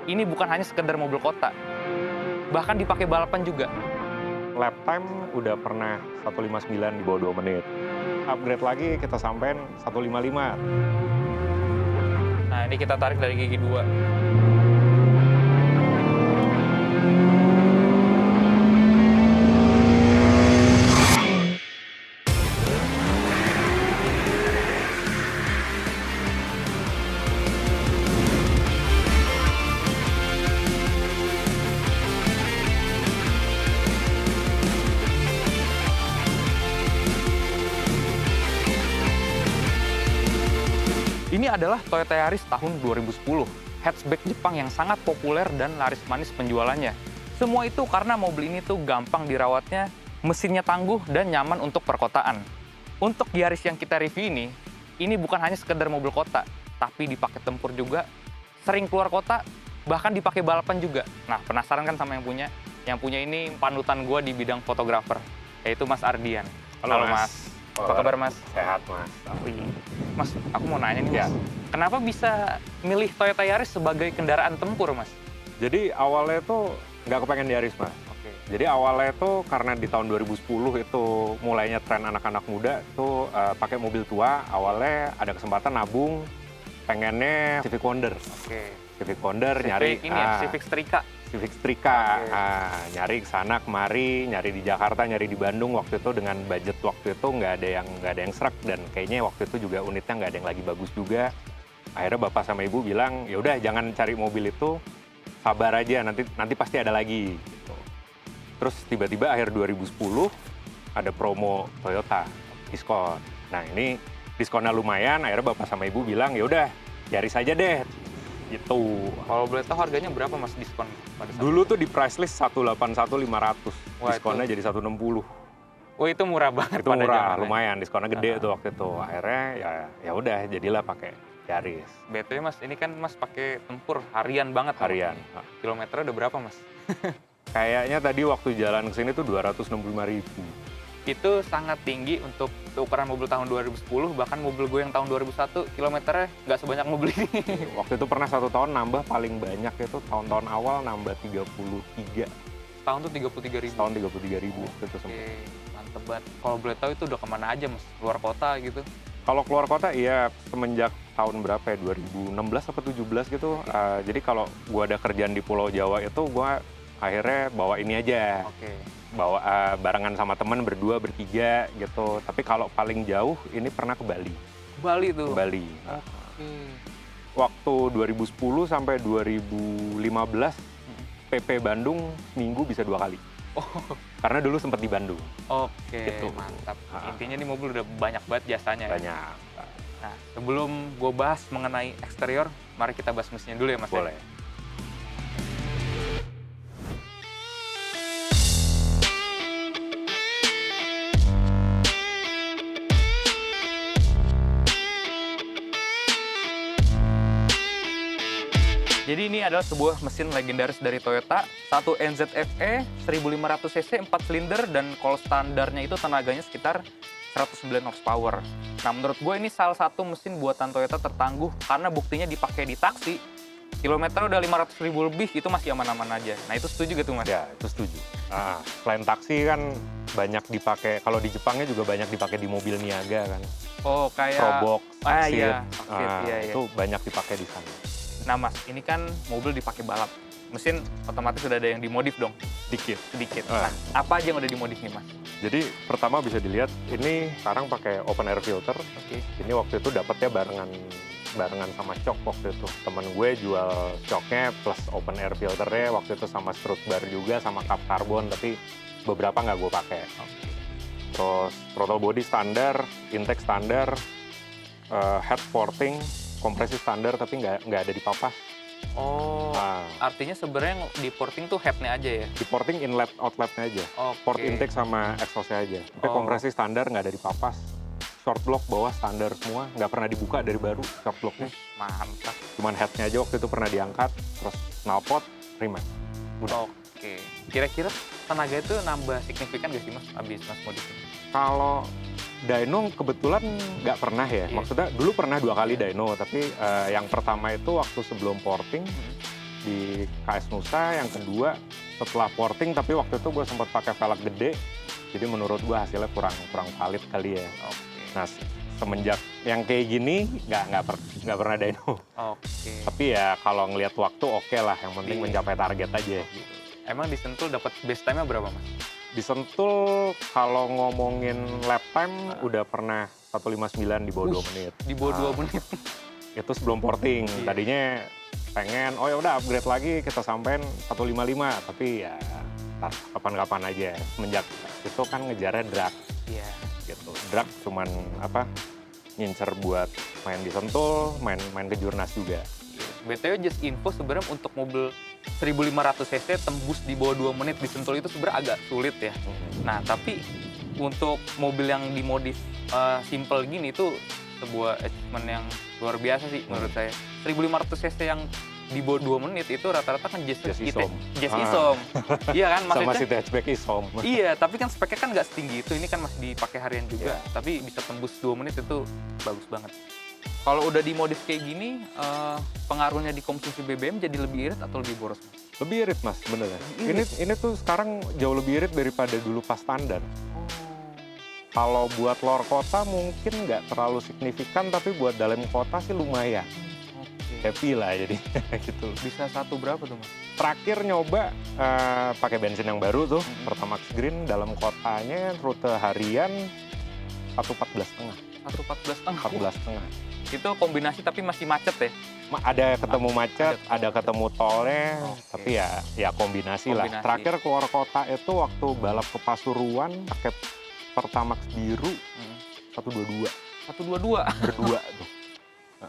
ini bukan hanya sekedar mobil kota, bahkan dipakai balapan juga. Lap time udah pernah 1:59 di bawah 2 menit. Upgrade lagi kita sampein 1:55. Nah, ini kita tarik dari gigi 2. Ini adalah Toyota Yaris tahun 2010, hatchback Jepang yang sangat populer dan laris manis penjualannya. Semua itu karena mobil ini tuh gampang dirawatnya, mesinnya tangguh dan nyaman untuk perkotaan. Untuk Yaris yang kita review ini bukan hanya sekedar mobil kota, tapi dipakai tempur juga, sering keluar kota, bahkan dipakai balapan juga. Nah, penasaran kan sama yang punya? Yang punya ini panutan gue di bidang fotografer, yaitu Mas Ardian. Halo, Mas. Apa kabar, Mas? Sehat, Mas. Mas, aku mau nanya nih, Mas. Ya. Kenapa bisa milih Toyota Yaris sebagai kendaraan tempur, Mas? Jadi awalnya tuh nggak kepengen Yaris, Mas. Oke. Jadi awalnya tuh karena di tahun 2010 itu mulainya tren anak-anak muda tuh pakai mobil tua. Awalnya ada kesempatan nabung, pengennya Civic Wonder. Oke. Civic Wonder nyari Civic ini ya, Civic Strika. Civic Strika, Oke. nyari kesana kemari, nyari di Jakarta, nyari di Bandung waktu itu dengan budget waktu itu nggak ada yang serak dan kayaknya waktu itu juga unitnya nggak ada yang lagi bagus juga. Akhirnya bapak sama ibu bilang, ya udah jangan cari mobil itu, sabar aja nanti pasti ada lagi. Gitu. Terus tiba-tiba akhir 2010 ada promo Toyota diskon. Nah ini diskonnya lumayan, akhirnya bapak sama ibu bilang ya udah Yaris aja deh. Gitu. Kalau boleh tahu harganya berapa, Mas, diskon pada saat Dulu itu? tuh di price list 181.500, Wah, diskonnya jadi 160. Oh, itu murah banget Itu pada murah, zamannya. lumayan, diskonnya gede tuh waktu itu. Akhirnya ya udah jadilah pakai Yaris BTW, Mas, ini kan Mas pakai tempur harian banget. harian. Kilometernya udah berapa, Mas? Kayaknya tadi waktu jalan ke sini tuh 265.000. Itu sangat tinggi untuk ukuran mobil tahun 2010, bahkan mobil gue yang tahun 2001 kilometernya nggak sebanyak mobil ini. Waktu itu pernah 1 tahun nambah paling banyak itu tahun-tahun awal nambah 33. Tahun tuh 33.000. Tahun 33.000 itu semua. Oke, mantep banget. Kalau boleh tahu itu udah kemana aja, Mas? Luar kota gitu? Kalau keluar kota iya semenjak tahun berapa ya, 2016 atau 17 gitu. Jadi kalau gua ada kerjaan di Pulau Jawa itu gua akhirnya bawa ini aja. Oke. Bawa barengan sama teman berdua, bertiga gitu. Tapi kalau paling jauh ini pernah ke Bali. Bali tuh. Ke Bali. Oke. Waktu 2010 sampai 2015 PP Bandung minggu bisa 2 kali. Oh, Karena dulu sempat di Bandung. oke, Gitu. mantap. Ah. Intinya nih mobil udah banyak banget jasanya. Ya? Banyak. Nah, sebelum gue bahas mengenai eksterior, mari kita bahas mesinnya dulu ya, Mas. ya? Boleh. Jadi ini adalah sebuah mesin legendaris dari Toyota, satu NZFE 1500 cc 4 silinder dan kalau standarnya itu tenaganya sekitar 109 horsepower. Nah, menurut gue ini salah satu mesin buatan Toyota tertangguh karena buktinya dipakai di taksi. Kilometer udah 500.000 lebih, itu masih aman-aman aja. Nah, itu setuju gak tuh, Mas? Ya, itu setuju. Selain taksi kan banyak dipakai, kalau di Jepangnya juga banyak dipakai di mobil niaga kan. Oh, kayak... Probox, Exit, iya, Exit, iya. itu banyak dipakai di sana. Nah, Mas, ini kan mobil dipakai balap. Mesin otomatis sudah ada yang dimodif dong, Dikit. sedikit. Ah. Nah, apa aja yang udah dimodif nih, Mas? Jadi pertama bisa dilihat ini sekarang pakai open air filter. Oke. Ini waktu itu dapatnya barengan sama shock waktu itu. Temen gue jual shocknya plus open air filternya waktu itu sama strut bar juga sama cup carbon tapi beberapa nggak gue pakai. Oke. Terus throttle body standar, intake standar, head porting, kompresi standar tapi nggak ada di papas. Oh, Nah, artinya sebenarnya di porting tuh headnya aja ya? di porting inlet outletnya aja. Oke. Port intake sama exhaustnya aja. Tapi Oh. kompresi standar nggak ada di papas. Short block bawah standar semua, nggak pernah dibuka dari baru short blocknya. Mantap. Cuman headnya aja waktu itu pernah diangkat, terus knalpot, remat. Udah. Oke. Kira-kira tenaga itu nambah signifikan gak sih, Mas, abis Mas modif? Kalau dyno kebetulan nggak pernah ya. Iya. Maksudnya dulu pernah 2 kali dyno, tapi yang pertama itu waktu sebelum porting, di KS Nusa, yang kedua setelah porting, tapi waktu itu gue sempat pakai velg gede, jadi menurut gue hasilnya kurang valid kali ya. Oke. Nah, semenjak yang kayak gini nggak pernah dyno. Oke. Tapi ya kalau ngelihat waktu oke lah, yang penting Iya. mencapai target aja. Emang di Sentul dapat best time-nya berapa, Mas? Di Sentul kalau ngomongin lap time udah pernah 1:59 di bawah 2 menit. Di bawah 2 menit. Itu sebelum porting. Iya. Tadinya pengen, oh ya udah upgrade lagi kita sampein 1:55, tapi ya ntar kapan-kapan aja. Semenjak itu kan ngejarnya drag Iya. gitu. Drag cuman ngincer buat main di Sentul, main kejurnas juga. BTW just info, sebenarnya untuk mobil 1500 cc tembus di bawah 2 menit di Sentul itu sebenarnya agak sulit ya. Nah, tapi untuk mobil yang dimodif simple gini itu sebuah achievement yang luar biasa sih menurut saya. 1500 cc yang di bawah 2 menit itu rata-rata kan just Isom. Isom. Iya kan Sama maksudnya? City Hatchback Isom. Iya, tapi kan speknya kan nggak setinggi itu. Ini kan masih dipakai harian juga, tapi bisa tembus 2 menit itu bagus banget. Kalau udah dimodif kayak gini, pengaruhnya di konsumsi BBM jadi lebih irit atau lebih boros? Lebih irit mas sebenarnya. Ini tuh sekarang jauh lebih irit daripada dulu pas standar. Kalau buat luar kota mungkin nggak terlalu signifikan, tapi buat dalam kota sih lumayan. Happy lah jadi gitu. Bisa satu berapa tuh mas? Terakhir nyoba pakai bensin yang baru tuh, Pertamax Green, dalam kotanya rute harian 1:14,5. 1:14,5. 14,5. Itu kombinasi tapi masih macet ya? Ada ketemu macet, ada ketemu tolnya, Oke. tapi ya kombinasi lah. Kombinasi. Terakhir keluar kota itu waktu balap ke Pasuruan pakai Pertamax biru 122 122. berdua tuh.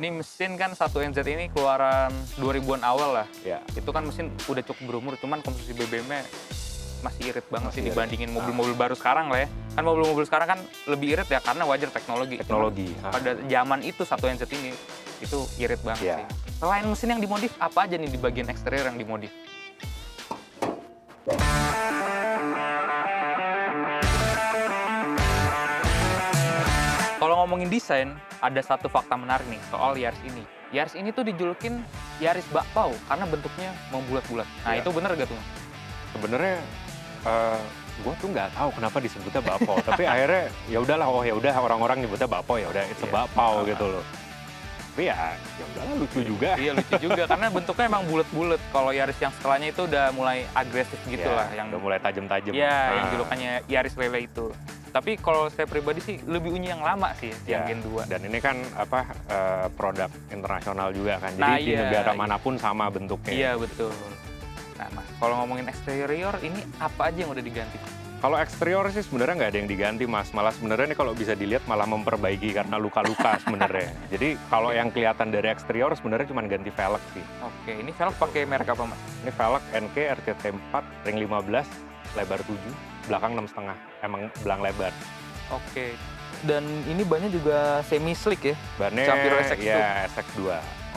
Ini mesin kan 1NZ ini keluaran 2000-an awal lah. Ya. Itu kan mesin udah cukup berumur, cuman konsumsi BBM-nya masih irit banget Masih sih irit. dibandingin mobil-mobil baru sekarang lah ya. Kan mobil-mobil sekarang kan lebih irit ya karena wajar teknologi. Teknologi. Cuman pada zaman itu 1NZ ini itu irit banget Iya. sih. Selain mesin yang dimodif, apa aja nih di bagian eksterior yang dimodif? Kalau ngomongin desain, ada satu fakta menarik nih soal Yaris ini. Yaris ini tuh dijulukin Yaris bakpao karena bentuknya membulat-bulat. Nah, Iya. itu bener gak tuh? Sebenarnya gue tuh nggak tahu kenapa disebutnya bakpao, tapi akhirnya ya udahlah, oh ya udah orang-orang nyebutnya bakpao, ya udah itu Iya. bakpao gitu loh. Tapi ya udahlah, lucu juga. Iya, lucu juga karena bentuknya emang bulat-bulat. Kalau Yaris yang setelahnya itu udah mulai agresif gitu Ya, lah, yang udah mulai tajam-tajam. Iya, yang Nah, julukannya Yaris Lele itu. Tapi kalau saya pribadi sih lebih unyu yang lama sih, yang ya. Gen 2. Dan ini kan produk internasional juga kan. Jadi Nah, di iya, negara iya. manapun sama bentuknya. Iya, betul. Nah, Mas, kalau ngomongin eksterior, ini apa aja yang udah diganti? Kalau eksterior sih sebenarnya nggak ada yang diganti mas. Malah sebenarnya nih kalau bisa dilihat malah memperbaiki karena luka-luka sebenarnya. Jadi kalau yang kelihatan dari eksterior sebenarnya cuma ganti velg sih. Oke, ini velg pakai merek apa, Mas? Ini velg NK RCT4 ring 15 lebar 7, belakang 6,5. Emang belang lebar. Oke. Dan ini bannya juga semi slick ya? Bannya Shapiro SX2. ya SX2.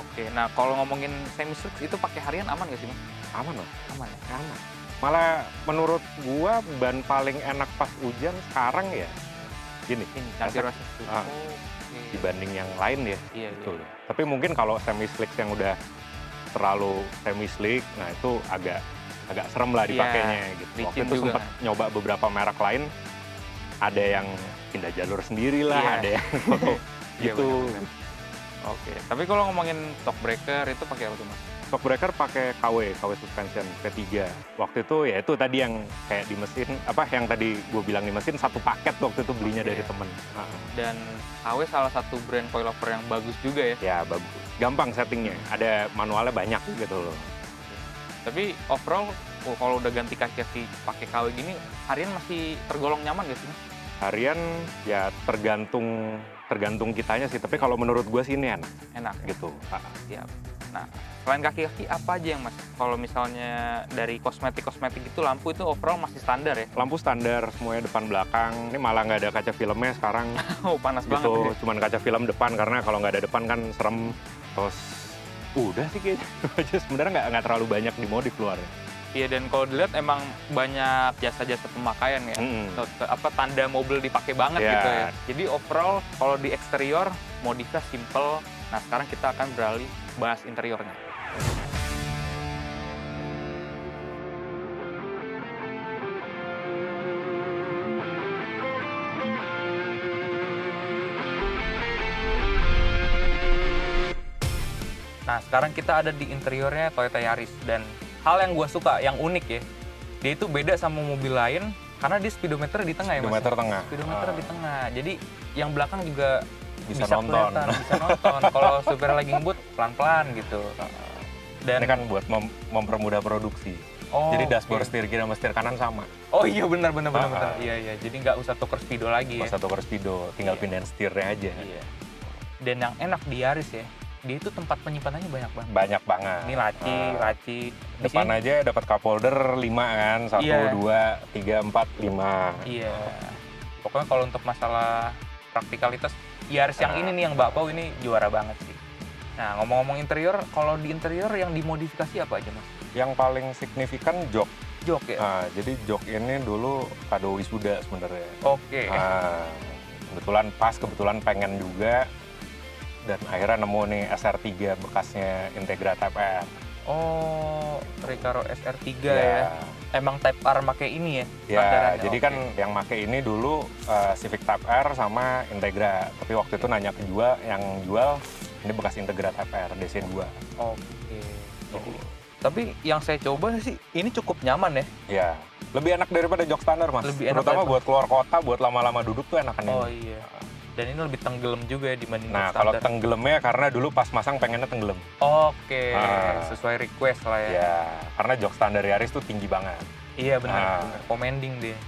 Oke, nah kalau ngomongin semi slick itu pakai harian aman nggak sih, Mas? Aman loh. Aman ya? Aman. Malah menurut gua ban paling enak pas hujan sekarang ya gini, Ini Shapiro SX2. Ah. Oke. dibanding yang lain ya. Iya, Gitu iya. loh. Tapi mungkin kalau semi slick yang udah terlalu semi slick, nah itu agak serem lah Iya, dipakainya gitu. Waktu licin itu juga sempat kan. nyoba beberapa merek lain, ada yang pindah jalur sendiri lah, Iya. ada yang Iya, gitu. benar-benar. Oke, tapi kalau ngomongin shock breaker itu pakai apa tuh, Mas? Shockbreaker pakai KW suspension P3. Waktu itu ya itu tadi yang kayak di mesin, yang tadi gue bilang di mesin, satu paket waktu itu belinya Oke. dari temen. Dan KW salah satu brand coilover yang bagus juga ya. Ya bagus, gampang settingnya, ada manualnya banyak gitu loh. Tapi overall, kalau udah ganti kaki-kaki pakai KW gini, harian masih tergolong nyaman gak sih, Mas? Harian ya tergantung kitanya sih, tapi kalau menurut gue sih ini enak Enak ya? gitu. Siap. Nah, selain kaki-kaki apa aja yang Mas? Kalau misalnya dari kosmetik-kosmetik itu lampu itu overall masih standar ya? Lampu standar semuanya depan belakang, ini malah nggak ada kaca filmnya sekarang Oh, panas banget gitu, ya? cuman kaca film depan karena kalau nggak ada depan kan serem. Terus udah sih kayaknya itu aja, sebenarnya nggak terlalu banyak dimodif luarnya. Iya, dan kalau dilihat emang banyak jasa-jasa pemakaian ya. Tanda mobil dipakai banget Iya. gitu ya. Jadi overall kalau di eksterior modifnya simple. Nah, sekarang kita akan beralih bahas interiornya. Nah, sekarang kita ada di interiornya Toyota Yaris. Dan hal yang gue suka, yang unik ya, dia itu beda sama mobil lain karena dia speedometer di tengah ya Mas. Speedometer tengah. Speedometer di tengah. Jadi yang belakang juga Bisa nonton. kelihatan, bisa nonton. Kalau supir lagi ngebut pelan-pelan gitu. Dan Ini kan buat mempermudah produksi. oh, Jadi dashboard oke. setir kiri sama setir kanan sama. Oh iya benar. Ah. Iya. Jadi nggak usah tuker speedo lagi ya. Pas satu speedo, tinggal Iya. pindahin setirnya aja. Iya. Dan yang enak di Yaris ya, dia itu tempat penyimpanannya banyak banget. Banyak banget. Ini laci. Di Depan sini- aja dapat cup holder 5 kan, 1, Iya. 2, 3, 4, 5. Iya. Pokoknya kalau untuk masalah praktikalitas, Yaris yang ini nih, yang Mbak Pau ini juara banget sih. Nah, ngomong-ngomong interior, kalau di interior yang dimodifikasi apa aja, Mas? Yang paling signifikan jok. Jok ya? Nah, jadi jok ini dulu kado wisuda sebenarnya. Oke. Nah, kebetulan pengen juga, dan akhirnya nemu nih SR3 bekasnya Integra Type R. Oh, Recaro SR3 Ya. ya. Emang Type R make ini ya? Ya, standarannya? jadi Oke. kan yang make ini dulu Civic Type R sama Integra. Tapi waktu itu nanya ke yang jual, ini bekas Integra Type R, DC2. Oke. Jadi, tapi yang saya coba sih, ini cukup nyaman ya? Ya, lebih enak daripada jok standar, Mas. Lebih enak Terutama daripada- buat keluar kota, buat lama-lama duduk tuh enakan Oh ini. iya. Dan ini lebih tenggelam juga ya dibanding Nah, jok kalau standar. tenggelamnya karena dulu pas masang pengennya tenggelam. Oke, Ah. sesuai request lah ya. Ya, karena jok standar Yaris tuh tinggi banget. Iya benar, Ah. Commanding dia.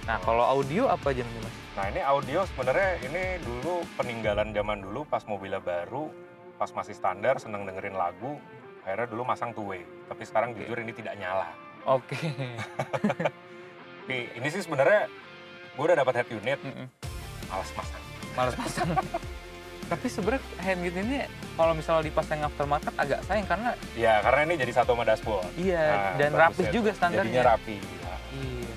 Nah, kalau audio apa aja nih, Mas? Nah, ini audio sebenarnya ini dulu peninggalan zaman dulu pas mobilnya baru, pas masih standar, seneng dengerin lagu, akhirnya dulu masang two way. Tapi sekarang Oke. jujur ini tidak nyala. Oke. Ini sih sebenarnya gue udah dapat head unit, Mm-mm. males masang. Males pasang. Tapi sebenarnya head unit ini kalau misalnya dipasang aftermarket agak sayang karena Ya, karena ini jadi satu sama dashboard. iya Nah, dan bagusnya rapih juga tuh. standarnya. Jadinya rapi. Nah, Iya.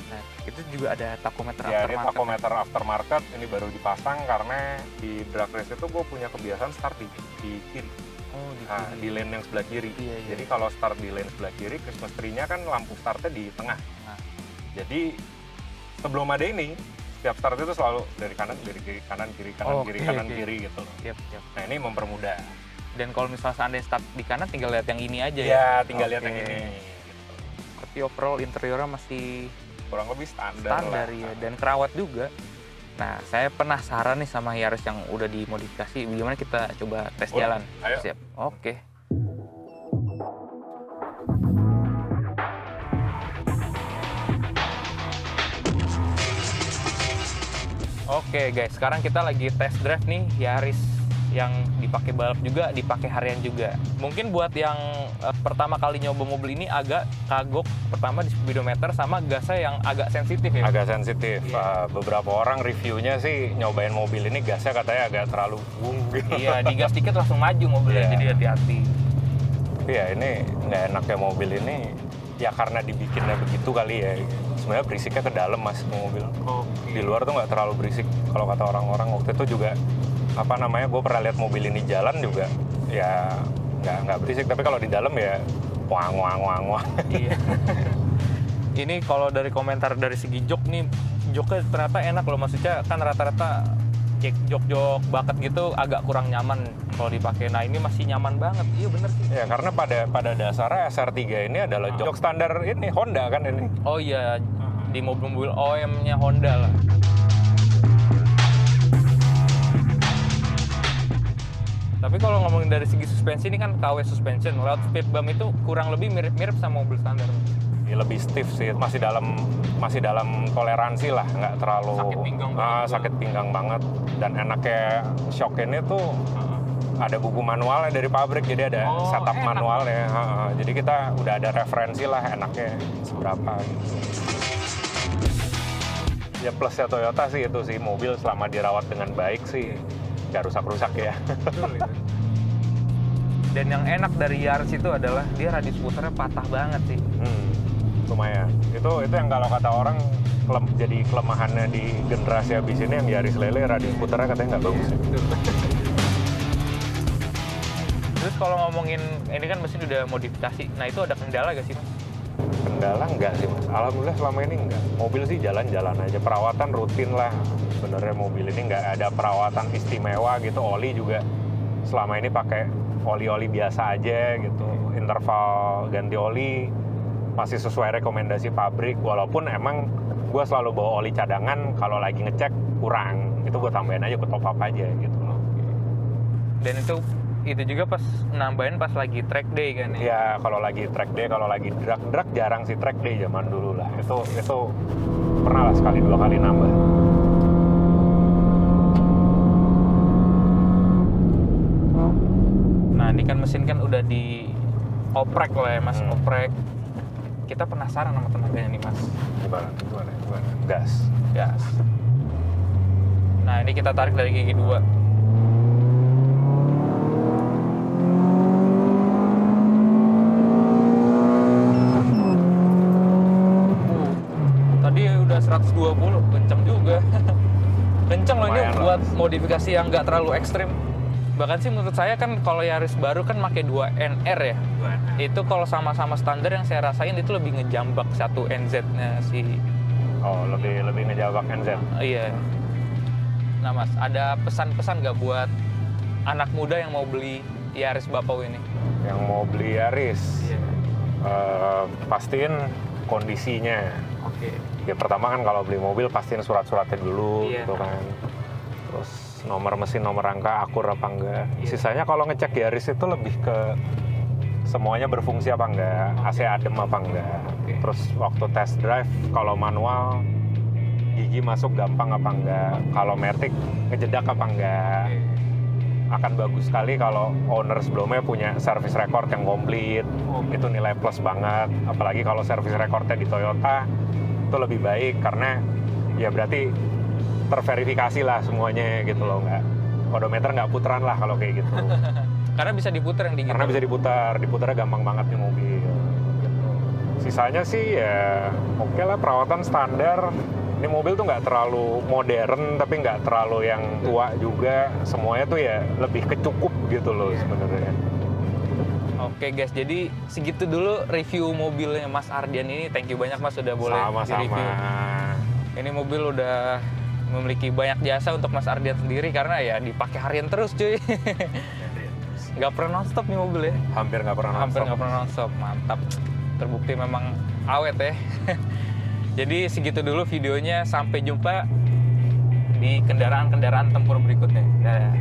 Nah, itu juga ada tachometer ya, ini aftermarket. tachometer aftermarket ini baru dipasang karena di drag race itu gue punya kebiasaan start di kiri. Oh, di Nah, sini. di lane yang sebelah kiri. Iya, iya. Jadi kalau start di lane sebelah kiri, Christmas tree-nya kan lampu startnya di tengah. Nah. Jadi sebelum ada ini, setiap start itu selalu dari kanan, dari kiri, kanan, kiri, kanan, kiri, Oke, kanan, oke. kiri gitu. Siap. Nah, ini mempermudah. Dan kalau misalnya seandainya start di kanan tinggal lihat yang ini aja ya. Ya, tinggal lihat Oke. yang ini. Tapi overall interiornya masih Kurang lebih standar standar lah. ya dan kerawat juga. Nah, saya penasaran nih sama Yaris yang udah dimodifikasi. Bagaimana kita coba tes Udah, jalan? ayo. Siap. Oke. Oke guys, sekarang kita lagi test drive nih Yaris yang dipakai balap juga, dipakai harian juga. Mungkin buat yang pertama kali nyoba mobil ini agak kagok pertama di speedometer sama gasnya yang agak sensitif ya. Agak sensitif. Iya. Beberapa orang reviewnya sih nyobain mobil ini gasnya katanya agak terlalu bung gitu. Iya, digas dikit langsung maju mobilnya, Iya. jadi hati-hati. Tapi ya ini nggak enaknya mobil ini ya karena dibikinnya begitu kali ya. Sebenarnya berisiknya ke dalam mas mobil. Di luar tuh nggak terlalu berisik. Kalau kata orang-orang waktu itu juga apa namanya, gue pernah lihat mobil ini jalan juga ya nggak berisik. Tapi kalau di dalam ya wang wang wang wang. Iya. Ini kalau dari komentar dari segi jok nih, joknya ternyata enak loh. Maksudnya kan rata-rata jok-jok bucket gitu agak kurang nyaman kalau dipakai. Nah ini masih nyaman banget. Iya bener sih. Ya karena pada dasarnya SR3 ini adalah jok standar ini Honda kan ini. Oh iya, di mobil-mobil OEM-nya Honda lah. Tapi kalau ngomongin dari segi suspensi ini kan KW suspension, lewat speed bump itu kurang lebih mirip-mirip sama mobil standar. Ya, lebih stiff sih, masih dalam toleransi lah, nggak terlalu Sakit pinggang banget. sakit pinggang banget. Dan enaknya shock ini tuh ada buku manualnya dari pabrik, jadi ada Oh, setup enak. manualnya. Jadi kita udah ada referensi lah enaknya seberapa gitu. Ya plusnya Toyota sih itu sih, mobil selama dirawat dengan baik sih nggak rusak-rusak ya. Dan yang enak dari Yaris itu adalah dia radius puternya patah banget sih. Lumayan. Itu yang kalau kata orang jadi kelemahannya di generasi habis ini yang Yaris Lele radius puternya katanya nggak bagus. Terus kalau ngomongin ini kan mesin udah modifikasi, nah itu ada kendala gak sih Mas? Kendala nggak sih mas? Alhamdulillah selama ini nggak. Mobil sih jalan-jalan aja. Perawatan rutin lah. Sebenarnya mobil ini nggak ada perawatan istimewa gitu. Oli juga selama ini pakai oli-oli biasa aja gitu. Interval ganti oli masih sesuai rekomendasi pabrik, walaupun emang gue selalu bawa oli cadangan kalau lagi ngecek kurang, itu gue tambahin aja, gue top up aja gitu loh. Dan itu juga pas nambahin pas lagi track day kan ya? Ya kalau lagi track day, kalau lagi drag jarang sih track day zaman dulu lah. Itu pernah lah sekali 2 kali nambah. Nah ini kan mesin kan udah dioprek lah ya mas, oprek. Kita penasaran sama tenaganya nih mas. Gimana? Gas. Gas. Nah ini kita tarik dari gigi 2. Tadi udah 120, kenceng juga. Kenceng loh ini Lumayan buat lah. modifikasi yang nggak terlalu ekstrim. Bahkan sih menurut saya kan kalau Yaris baru kan pakai 2 NR ya. Itu kalau sama-sama standar yang saya rasain itu lebih ngejambak satu NZ-nya si. Oh, lebih ngejawab NZ. Iya. Nah mas, ada pesan-pesan nggak buat anak muda yang mau beli Yaris Bapau ini? Yang mau beli Yaris, Iya. pastiin kondisinya. Oke. Ya pertama kan kalau beli mobil pastiin surat-suratnya dulu Iya. gitu kan. Terus nomor mesin, nomor rangka akur apa enggak. Iya. Sisanya kalau ngecek Yaris itu lebih ke semuanya berfungsi apa enggak, AC adem apa enggak. Oke. Terus waktu test drive kalau manual gigi masuk gampang apa enggak, kalau matic ngejedak apa enggak. Akan bagus sekali kalau owner sebelumnya punya service record yang komplit. Itu nilai plus banget, apalagi kalau service recordnya di Toyota itu lebih baik karena ya berarti terverifikasi lah semuanya gitu loh, nggak odometer nggak puteran lah kalau kayak gitu. Karena bisa diputer yang digital. Karena bisa diputarnya gampang banget nih mobil. Gitu. Sisanya sih ya oke lah, perawatan standar. Ini mobil tuh nggak terlalu modern tapi nggak terlalu yang tua juga. Semuanya tuh ya lebih kecukup gitu loh sebenarnya. Oke guys, jadi segitu dulu review mobilnya Mas Ardian ini. Thank you banyak Mas sudah boleh Sama-sama. di-review. Ini mobil udah memiliki banyak jasa untuk Mas Ardian sendiri karena ya dipakai harian terus cuy. Nggak pernah nonstop nih mobil ya. Hampir nggak pernah Hampir nonstop. nggak pernah nonstop, mantap. Terbukti memang awet ya. Jadi segitu dulu videonya, sampai jumpa di kendaraan-kendaraan tempur berikutnya. Dadah.